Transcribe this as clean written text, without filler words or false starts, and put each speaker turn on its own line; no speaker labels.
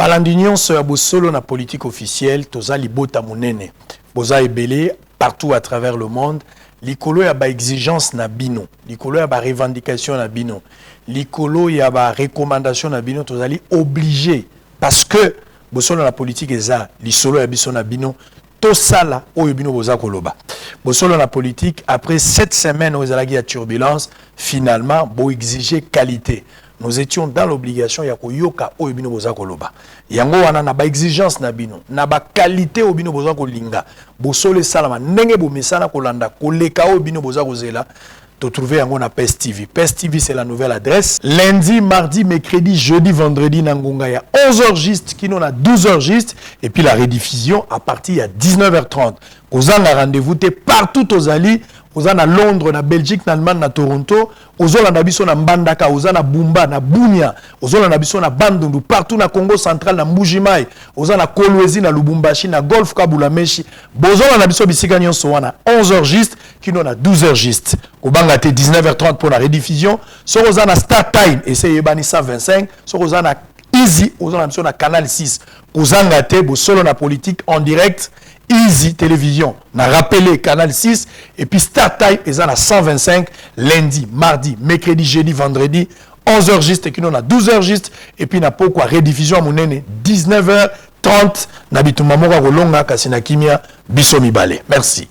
Balandinion sur Bosolo na politique officielle, toza libota munene. Boza ebele partout à travers le monde. Likolo ya ba exigence na bino, likolo ya ba revendication na bino, likolo ya ba recommandation na bino, tozali obligé parce que bosolo na politique eza lisolo ya biso na bino. Tosala oyo bino boza koloba. Bosolo na politique après 7 semaines où ezalaki ya turbulence, finalement bo exiger qualité. Nous étions dans l'obligation ya koyoka oyo bino boza koloba. Yango wana na ba exigence na bino, na ba qualité oyo bino boza kolinga. Bosolo salama ndenge bo mesana kolanda koleka oyo bino boza kozela. To trouver yango na PES TV. PES TV c'est la nouvelle adresse. Lundi, mardi, mercredi, jeudi, vendredi nangonga ya 11h juste, kino na 12h juste et puis la rediffusion à partir de 19h30. Aux an la rendez-vous partout aux alliés. Aux an à Londres, na Belgique, na Allemagne, na Toronto, aux an na biso na Mbandaka, aux an na Bumba, na Bunia, aux an na biso na Bandundu, partout na Congo central, na Mbujimai, aux an na Kolwezi, na Lubumbashi, na Golf Kabulameshi, bozan na biso bisika nyonso wana 11h juste, kino na 12h juste. Kobanga te 19h30 pour la rediffusion, so aux an na Star Time, essayez bani 125, so aux an na Easy, aux an na biso na Canal 6, aux an na te, bo solo na politique en direct, Easy Télévision, na rappelé Canal 6 et puis Star Time ils ont à 125 lundi, mardi, mercredi, jeudi, vendredi 11h juste et puis on a 12h juste et puis na pourquoi rediffusion à mon 19h30 na bitumamora kolonga kasina kimia biso mibale. Merci.